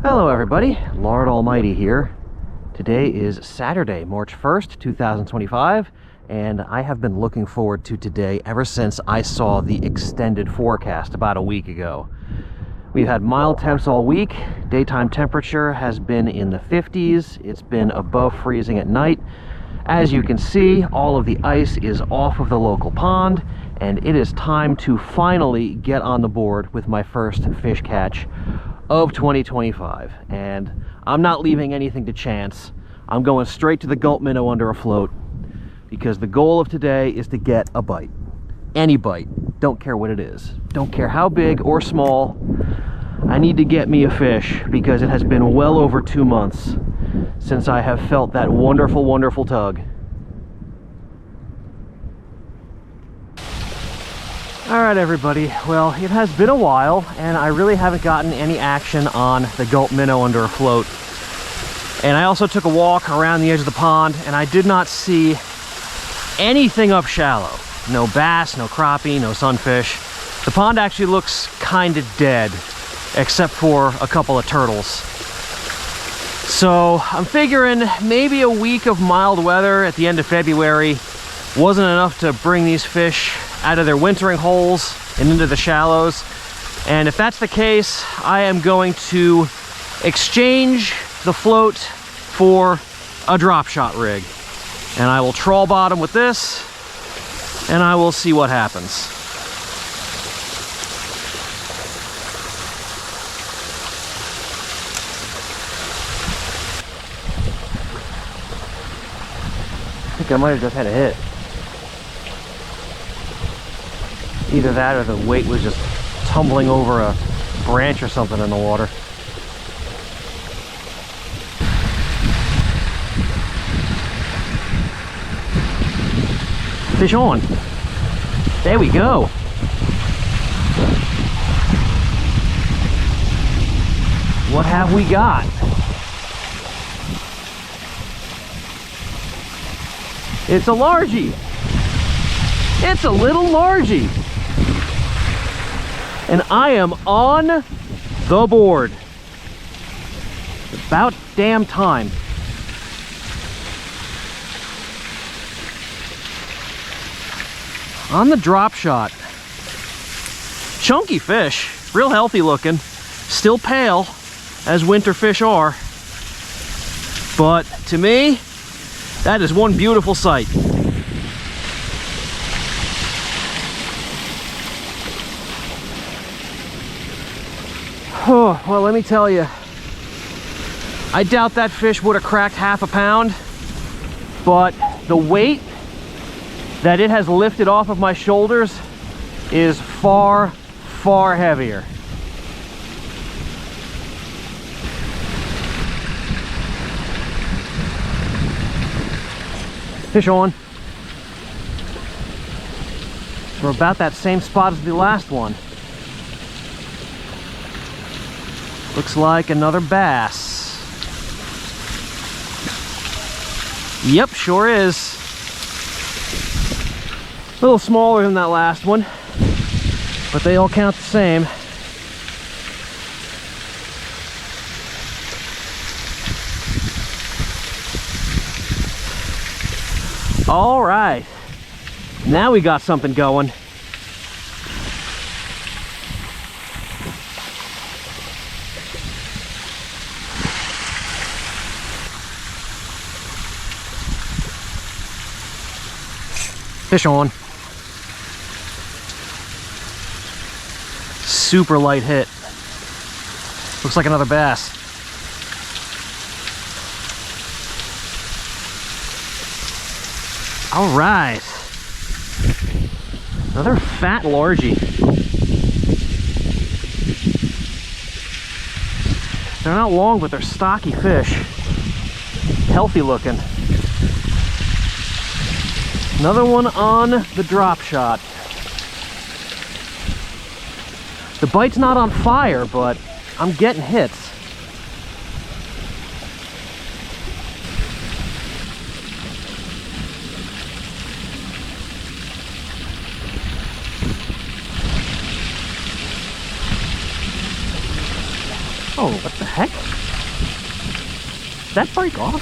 Hello everybody, Lord Almighty here. Today is Saturday, March 1st, 2025, and I have been looking forward to today ever since I saw the extended forecast about a week ago. We've had mild temps all week. Daytime temperature has been in the 50s. It's been above freezing at night. As you can see, all of the ice is off of the local pond, and it is time to finally get on the board with my first fish catch of 2025. And I'm not leaving anything to chance. I'm going straight to the gulp minnow under a float, because the goal of today is to get a bite. Any bite, don't care what it is, don't care how big or small. I need to get me a fish, because it has been well over 2 months since I have felt that wonderful tug. Alright everybody, well, it has been a while and I really haven't gotten any action on the gulp minnow under a float. And I also took a walk around the edge of the pond and I did not see anything up shallow. No bass, no crappie, no sunfish. The pond actually looks kind of dead, except for a couple of turtles. So I'm figuring maybe a week of mild weather at the end of February wasn't enough to bring these fish out of their wintering holes and into the shallows. And if that's the case, I am going to exchange the float for a drop shot rig. And I will trawl bottom with this, and I will see what happens. I think I might have just had a hit. Either that or the weight was just tumbling over a branch or something in the water. Fish on. There we go. What have we got? It's a largie. It's a little largie. And I am on the board. About damn time. On the drop shot. Chunky fish, real healthy looking, still pale as winter fish are. But to me, that is one beautiful sight. Oh, well, let me tell you, I doubt that fish would have cracked half a pound, but the weight that it has lifted off of my shoulders is far heavier. Fish on. We're about that same spot as the last one. Looks like another bass. Yep, sure is. A little smaller than that last one, but they all count the same. All right, now we got something going. Fish on. Super light hit. Looks like another bass. All right. Another fat largie. They're not long, but they're stocky fish. Healthy looking. Another one on the drop shot. The bite's not on fire, but I'm getting hits. Oh, what the heck? Did that break off?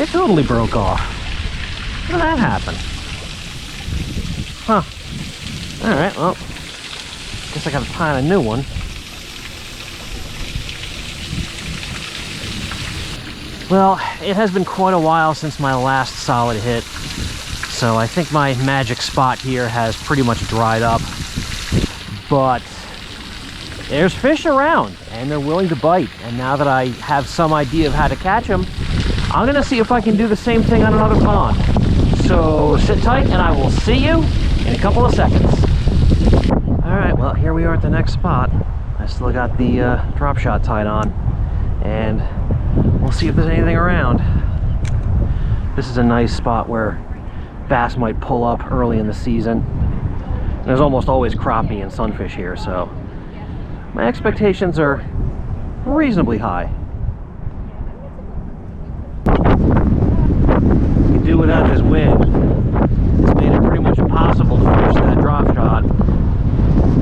It totally broke off. How did that happen? Huh. Alright, well, guess I gotta find a new one. Well, it has been quite a while since my last solid hit, so I think my magic spot here has pretty much dried up. But there's fish around, and they're willing to bite, and now that I have some idea of how to catch them, I'm gonna see if I can do the same thing on another pond. So sit tight, and I will see you in a couple of seconds. Alright, well, here we are at the next spot. I still got the drop shot tied on, and we'll see if there's anything around. This is a nice spot where bass might pull up early in the season. There's almost always crappie and sunfish here, so my expectations are reasonably high. You do without this wind. It's made it pretty much impossible to fish that drop shot.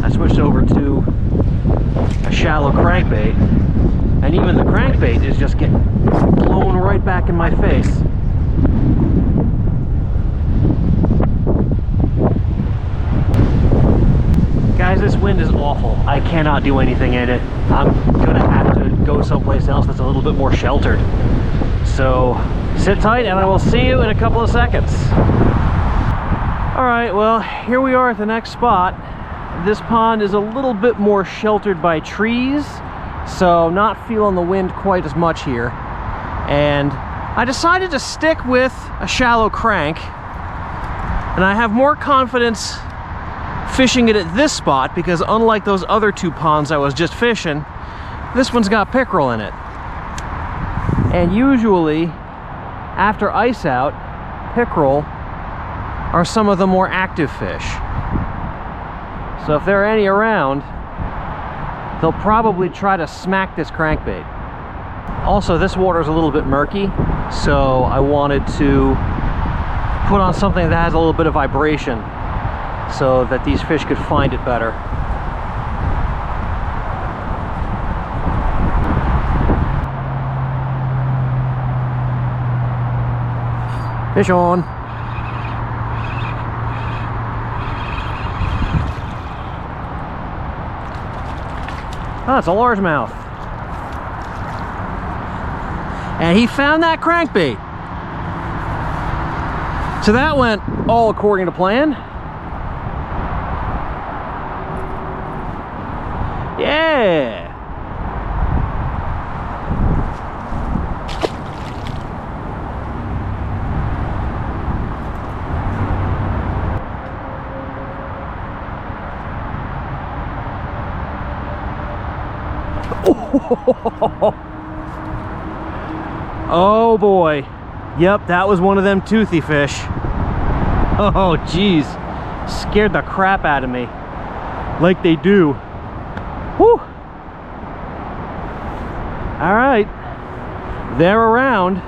I switched over to a shallow crankbait, and even the crankbait is just getting blown right back in my face. Guys, this wind is awful. I cannot do anything in it. I'm gonna have to go someplace else that's a little bit more sheltered. So sit tight, and I will see you in a couple of seconds. All right, well, here we are at the next spot. This pond is a little bit more sheltered by trees, so not feeling the wind quite as much here. And I decided to stick with a shallow crank, and I have more confidence fishing it at this spot because unlike those other two ponds I was just fishing, this one's got pickerel in it. And usually after ice out, pickerel are some of the more active fish. So if there are any around, they'll probably try to smack this crankbait. Also, this water is a little bit murky, so I wanted to put on something that has a little bit of vibration so that these fish could find it better. Fish on. Oh, it's a largemouth. And he found that crankbait. So that went all according to plan. Yeah. Oh boy. Yep, that was one of them toothy fish. Oh geez, scared the crap out of me, like they do. Whew. All right, they're around.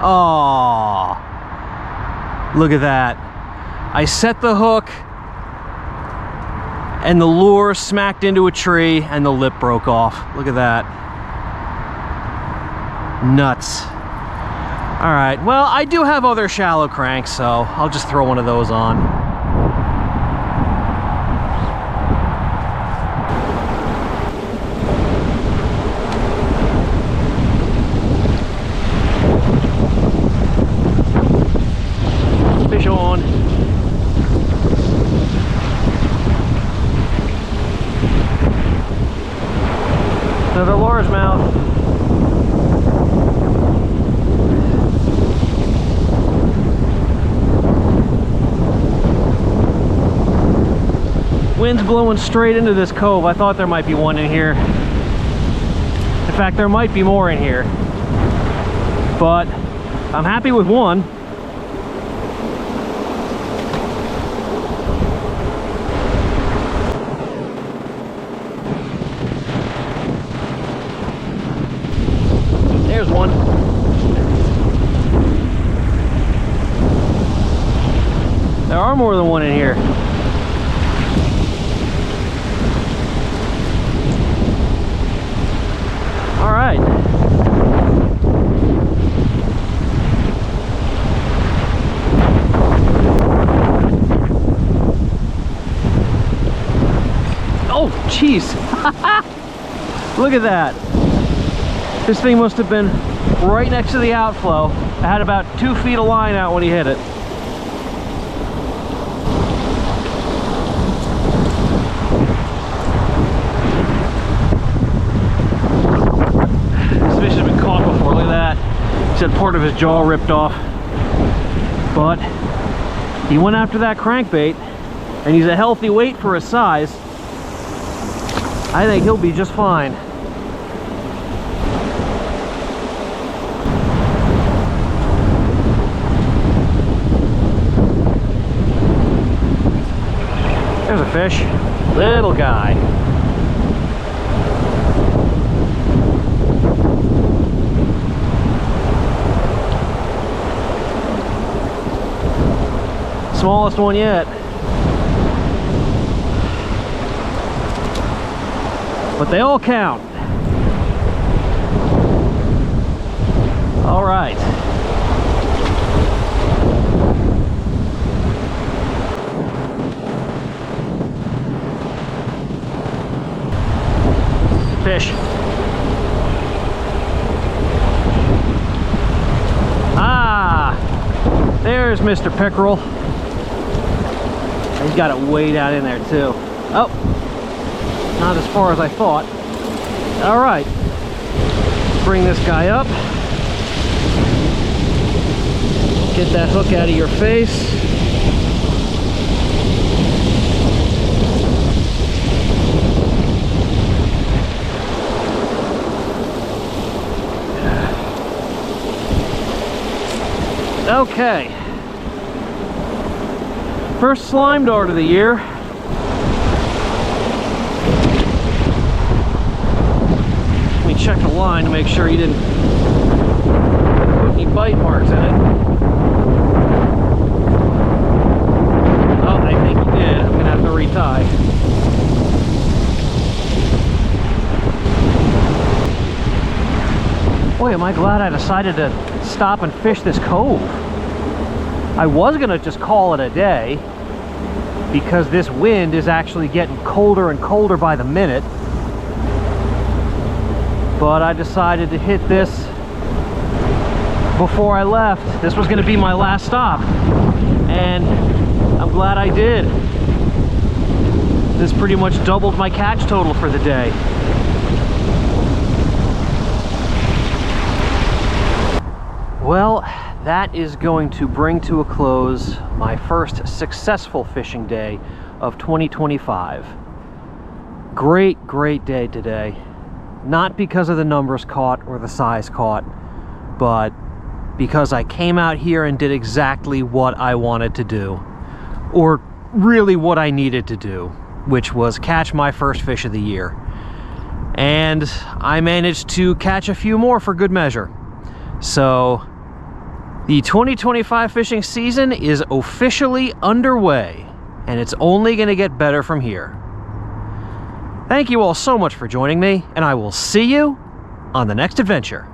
Oh, look at that. I set the hook and the lure smacked into a tree and the lip broke off. Look at that. Nuts. All right, well, I do have other shallow cranks, so I'll just throw one of those on. Fish on. Another largemouth. Wind's blowing straight into this cove. I thought there might be one in here. In fact, there might be more in here. But I'm happy with one. There's one. There are more than one in here. All right. Oh, jeez. Look at that. This thing must have been right next to the outflow. It had about 2 feet of line out when he hit it. This fish has been caught before. Look at that. He said part of his jaw ripped off. But he went after that crankbait, and he's a healthy weight for his size. I think he'll be just fine. There's a fish. Little guy. Smallest one yet. But they all count. All right. Fish. Ah, there's Mr. Pickerel. He's got it way down in there too. Oh, not as far as I thought. All right, bring this guy up. Get that hook out of your face. Okay. First slime dart of the year. Let me check the line to make sure he didn't put any bite marks in it. Oh, I think he did. I'm gonna have to retie. Boy, am I glad I decided to stop and fish this cove. I was gonna just call it a day because this wind is actually getting colder and colder by the minute. But I decided to hit this before I left. This was gonna be my last stop, and I'm glad I did. This pretty much doubled my catch total for the day. Well, that is going to bring to a close my first successful fishing day of 2025. Great, great day today. Not because of the numbers caught or the size caught, but because I came out here and did exactly what I wanted to do, or really what I needed to do, which was catch my first fish of the year. And I managed to catch a few more for good measure. So the 2025 fishing season is officially underway, and it's only going to get better from here. Thank you all so much for joining me, and I will see you on the next adventure.